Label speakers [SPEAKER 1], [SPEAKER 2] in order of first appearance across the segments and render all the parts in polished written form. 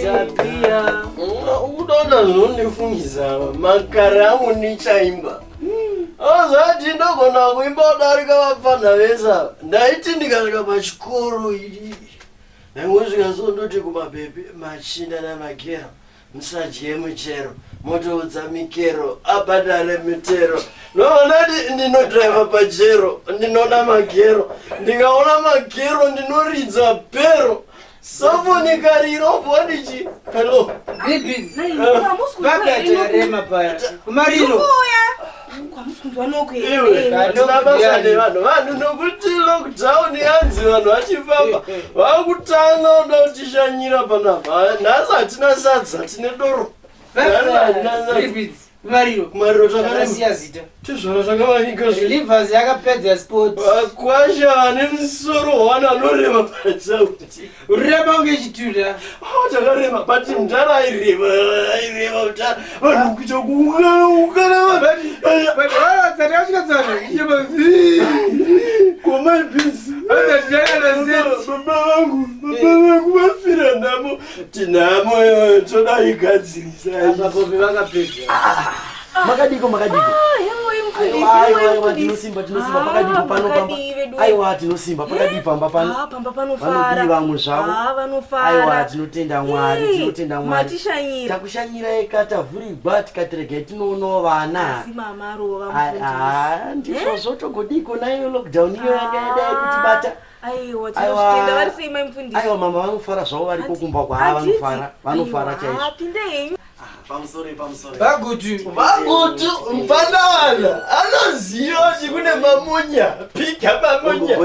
[SPEAKER 1] Sabia.
[SPEAKER 2] Unaona zvinondifungiza makare angu ndichaimba. Azati ndogona kuimba kudarika vapfana vesa. Ndaiti ndikasvika pachikoro naingosvika sondoti kumabhebhi machinda namakero musadye michero motoudza mikero abhadhare mitero. Ndoti ndinodhiraivha pachero ndinoda magero ndikaona magero ndinoridza pero sofonika riropo ndichi hello
[SPEAKER 1] Bibi rema paya kumarino
[SPEAKER 2] vanhu nokuti lockdown yanzi vanhu vachifamba vakutanga uda kutishanyira panapa. Nhasi hatina sadza tine doro
[SPEAKER 1] kumariro takarasiya zita
[SPEAKER 2] tizvona zvakavanika
[SPEAKER 1] livers yakapedza sport
[SPEAKER 2] kwasha vane musoro wana anorema padzauti
[SPEAKER 1] urema unge chitula
[SPEAKER 2] takarema but mutara airema mutara vanhu kuita kuukana baba vangu vafira nhamo tinhamo toda igadzirisa
[SPEAKER 3] makadiko tinosimba aiwa tinosimba pakadii pamba vanodiva muzvavo aiwa tinotenda mwari takushanyira eka tavhurirwa tikatirega tinoonawo vana ndizvozvo togodiko nayo lockdown iyo yangaidai kutibata. Aiwa mama vanofara zvavo variko kumba kwava vanofara chaizvo. Pamusoro
[SPEAKER 2] Bagutu mpandawana anoziva kuti kune mamunya pika mamunya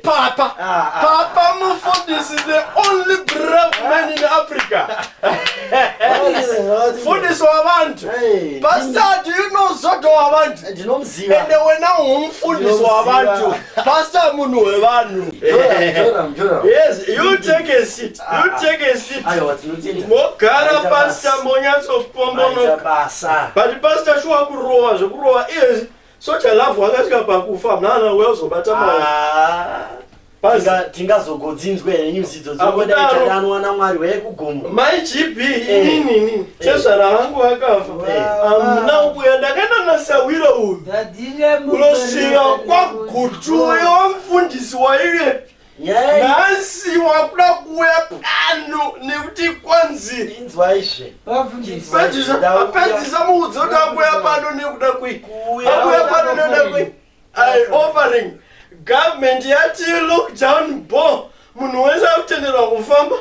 [SPEAKER 2] Papa Mufundisi is the only brave man in Africa. Fundisi wabantu. Pastor, do you know Zoto wabantu?
[SPEAKER 3] Ndinomziva.
[SPEAKER 2] Ende wena umfundisi wabantu. Pastor munu webantu. Yes, you take a seat.
[SPEAKER 3] Aiwa tinotenda.
[SPEAKER 2] Mogara pastor monyatso pombono. But pastor shwa kurova zvokurova is such a love wakasvika pakufa mnana weuzobata
[SPEAKER 3] tingazogodzinzwe nenyusi idzo dzokodaitadanowana mwari wekugomo
[SPEAKER 2] my gp inini chezvara vangu vakafa amuna ubuya ndakaenda nasawira uyu unosvika kwagutu wamufundisi wairepi nhasi wakuda kuuya pano nekuti kwanzi pedzisa muudzi kuti akuya pano nekuda akuya pano nekuda offering government yati lockdown bo munhu wese akutenderwa kufamba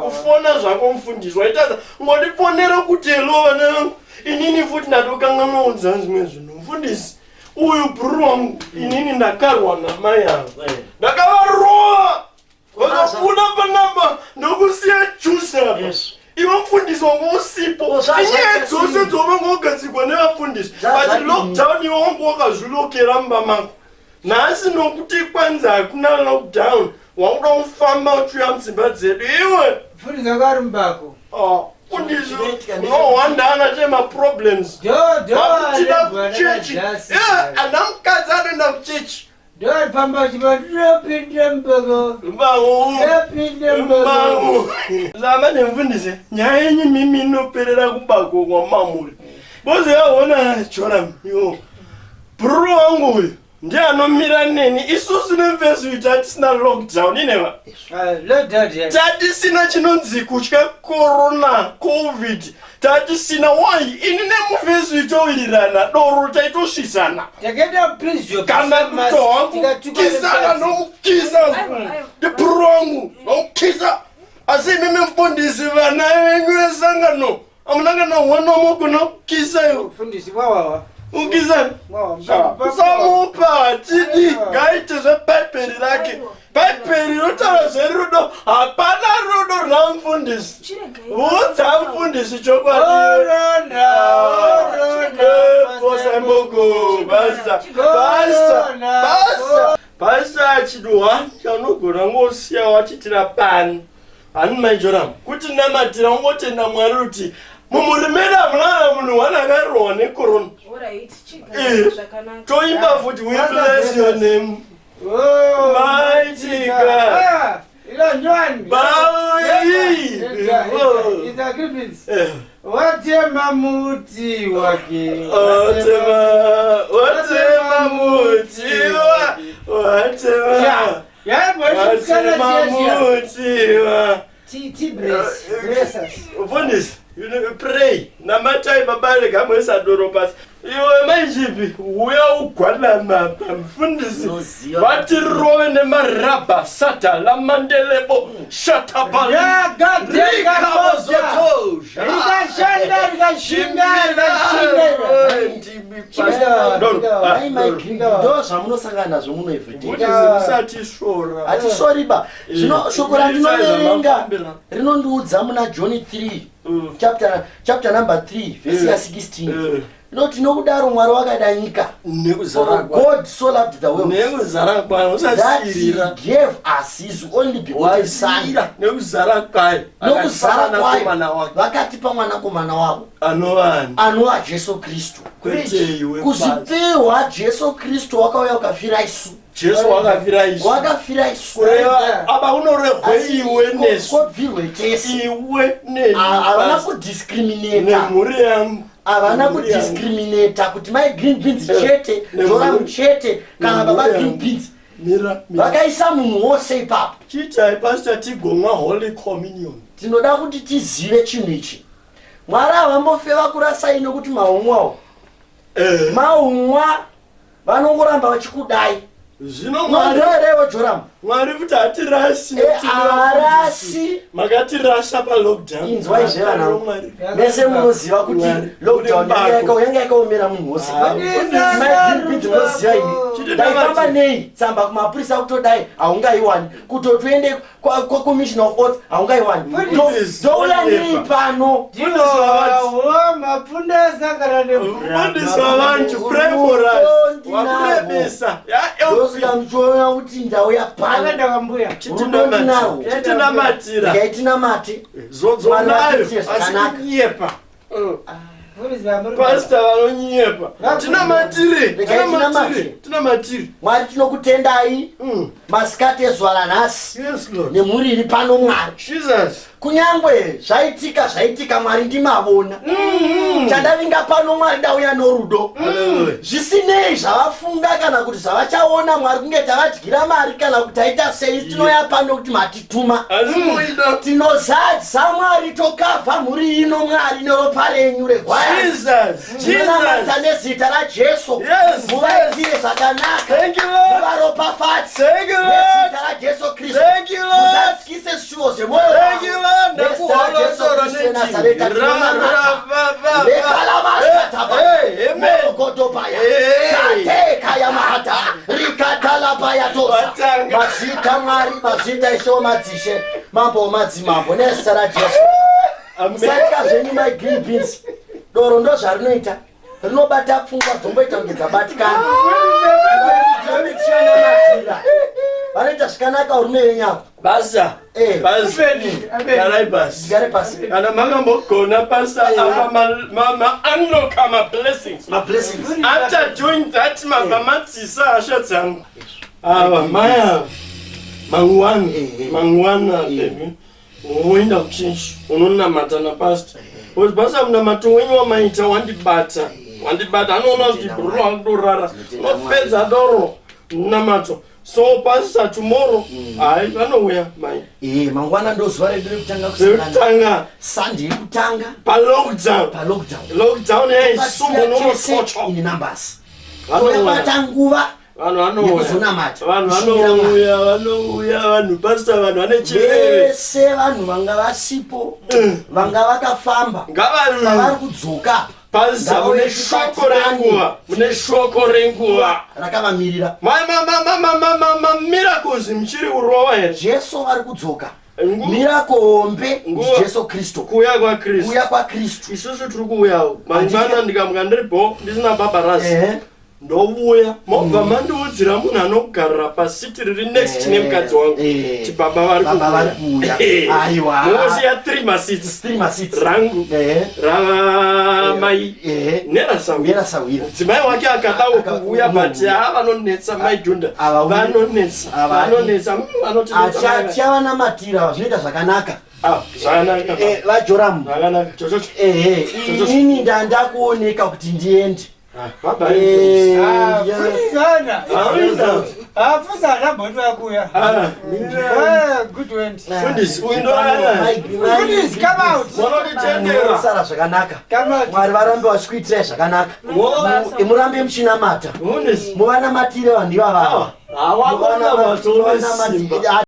[SPEAKER 2] kufona zvako mufundisi waitaza ngodiponera kuti helova nangu inini futi ndatokanganwaudza zvimwe zvinhu mufundisi uyu bhuru wangu inini ndakarwa namai yangu ndakavarova vakabuda panamba ndokusiya juice apa iwe mufundisi wangu usipo inyaya dzose dzovanga wagadzirwa nevafundisi but lockdown iwe wangu wakazvilokera mumba mako nhasi nokuti kwanzi hakuna lockdown wakuda kufamba uchiuya mudzimba dzedu iwe
[SPEAKER 1] mufundisi akari mumbako
[SPEAKER 2] Fundisi unohwandana chemaproblems vakutida kuchechi anamukadzi anoenda kuchechi
[SPEAKER 1] ndopamba chivatopinde mbako
[SPEAKER 2] mbangu zama nemufundisi nyaya yenyu mimi inoperera kubako kwamamuri bozi yaona joram yo bhuru wangu uyu ndiye anomira neni isusu nemvesuita hatisina lockdown ineva tatisina chinonzi kutya corona covid tatisina wai ini nemufesuita wirirana doro taitosvisana kana kutohwakukisana nomukisa ndibhuru wangu nomukisa asi imimi mufundisi vana venyu vesangano amunanga nahwanomogona kukisa iwo ukizana samupa tidi ngaite zvebhaibheri rake bhaibheri rotaura zverudo hapana rudo rwamufundisi udza mufundisi chokwadiosamboko basa achidwa chanogona ngosiya wachitira pani hani maijoramu kuti namatira ungotenda mwari kuti mumurimera mwana munhu wanakarohwa necorona toimba futi we bless your name
[SPEAKER 1] Oh,
[SPEAKER 2] Mighty God.
[SPEAKER 1] Ah, ila nywani.
[SPEAKER 2] Bow
[SPEAKER 1] It's a grievance. Watema muti wake.
[SPEAKER 2] Watema mutiwa.
[SPEAKER 1] Yeah,
[SPEAKER 2] Watema mutiwa.
[SPEAKER 1] Bless us.
[SPEAKER 2] Ufundisi, pray. Namatai babale kama esadoro pasi. Iwe majibi, uya ugwalama mfundisi. Wati rowe ne maraba sata la mandelebo shata bali.
[SPEAKER 1] Yeah, God,
[SPEAKER 3] Ndozamunosangana zvomuno everyday.
[SPEAKER 2] Hatisori
[SPEAKER 3] ba. Zvino shoko randinoverenga rinondiudza muna John 3 chapter number 3 verse ya 16. Inoti nokudaro Mwari wakada nyika. God so loved the world that he gave us his only begotten son. Nokuzara kwayo vakatipa mwanakomana wavo anova Jesu Kristu. Kuzipewa Jesu Kristu wakauya ukafira isu.
[SPEAKER 2] Jesu wakafira isu. Aba unorehwe iwe nesu.
[SPEAKER 3] Kobvirwe tese.
[SPEAKER 2] Iwe nesu.
[SPEAKER 3] Havana kudiscriminata.
[SPEAKER 2] Nemhuri yangu.
[SPEAKER 3] Havana kudiscriminata kuti mai green beans chete, Joram chete, kana baba green beans. Vakaisa munhu wose ipapo.
[SPEAKER 2] Chitai pastor tigomwa Holy Communion.
[SPEAKER 3] Tinoda kuti tizive chinhu ichi. Mwari havambofeva kurasai nokuti maumwawo. Maumwa vanongoramba vachikudai.
[SPEAKER 2] Zvino
[SPEAKER 3] Mwari erewo Joram.
[SPEAKER 2] Mwari kuti hatirasi.
[SPEAKER 3] Arasi.
[SPEAKER 2] Makatirasa pa lockdown.
[SPEAKER 3] Inzwa izvevana. Mese munoziva kuti lockdown yanga yakaomera munhu wose. Munoziva ini. Daifamba nei tsamba kumapurisa kutodai haungaiwani. Kuti tuende commissioner of oaths haungaiwani. Ndouya nei pano.
[SPEAKER 1] Mapundesa kana
[SPEAKER 2] Mapundesa vantu pray for us. Wakurebesa.
[SPEAKER 3] Ndozikamchoona kuti ndauya pano.
[SPEAKER 2] Chitinamatira.
[SPEAKER 3] Ngaitinamati.
[SPEAKER 2] Zodzonayo. Asikunyepa. Pastor vanonyepa. Tinamatiri.
[SPEAKER 3] Mwari tinokutendai. Masikati ezuva ranhasi.
[SPEAKER 2] Yes, Lord.
[SPEAKER 3] Nemhuri iri pano Mwari.
[SPEAKER 2] Jesus.
[SPEAKER 3] Kunyangwe zvaitika Mwari ndimavona. Chandavinga pano Mwari ndauya norudo. Zvisinei zvavafunga kana kuti zvavachaona Mwari kunge tavadyira mari kana kuti taita sei tinoya pano kuti matituma. Tinozadza Mwari tokavha mhuri ino Mwari neropa renyu regwara. Tinonamata nezita raJesu. Muvaitire zvakanaka. Muvaropafadze nezita raJesu Kristu. Musatyise zvishuvo zvemoyo wavo. Mazita Mwari, mazita Ishe madzishe, mambo madzimambo nezita raJesu. Musaitya zvenyu my green beans. Doro ndozvarinoita. Rinobata pfungwa dzomboita kunge dzabatikana. Vanoita zvakanaka urume yenyama.
[SPEAKER 2] Basa. Garai pasi. Kana makambogona pasa mama unlock my blessings.
[SPEAKER 3] My blessings.
[SPEAKER 2] After doing that, mamatsisa hasha dzangu. Maya. Mangwana baby. Unoenda kuchinchi. Unonamata na pastor. Because basa mnamato wenyu wamaita wandibata. Anoona kuti bro andorara. Unopedza doro. Namato. So pastor tomorrow, vanouya mai.
[SPEAKER 3] Mangwana ndozuva redu rekutanga kusangana. Sunday kutanga.
[SPEAKER 2] Pa lockdown. Lockdown yaisumbu nomotocho.
[SPEAKER 3] In numbers. Vanobata nguva. Nekuzonamata.
[SPEAKER 2] Vanouya, vanhu pastor vanhu vane chireve.
[SPEAKER 3] Vese vanhu vanga vasipo. Vanga vakafamba. Vari kudzoka.
[SPEAKER 2] Pastor mune shoko renguva.
[SPEAKER 3] Rakavamirira.
[SPEAKER 2] Miracles mchiri urova here.
[SPEAKER 3] Jesu ari kudzoka. Miracle hombe Jesu Kristu.
[SPEAKER 2] Kuuya kwa Kristu.
[SPEAKER 3] Isusu
[SPEAKER 2] tiri kuuyawo. Mangwana ndikamuka ndiripo ndisina baba rasi. ndouya mobva mandiudzira munhu anogarira pasiti riri next nemukadzi wangu kuti baba vari kuuya.
[SPEAKER 3] Aiwa.
[SPEAKER 2] Mosiya 3 masits rangu ramai
[SPEAKER 3] nerasawira.
[SPEAKER 2] mudzimai wake akadawo kuuya but vanonetsa maidhunda vanonetsa
[SPEAKER 3] achavamatira zvinoita zvakanaka.
[SPEAKER 2] zvakanaka
[SPEAKER 3] vajoramu
[SPEAKER 2] zvakanaka chochocho
[SPEAKER 3] inini ndandakuoneka kuti ndiende.
[SPEAKER 1] Afusana bonto yakuya. Good went.
[SPEAKER 2] Fundisi uindorana.
[SPEAKER 1] Fundisi come out.
[SPEAKER 2] Munotitendera.
[SPEAKER 3] Sara zvakanaka.
[SPEAKER 1] Come out.
[SPEAKER 3] Mwari varambe vachikuitirai zvakanaka. Murambe muchinamata.
[SPEAKER 2] Fundisi
[SPEAKER 3] muvanamatire vanhu ivava.
[SPEAKER 2] awakona vatorwa simba.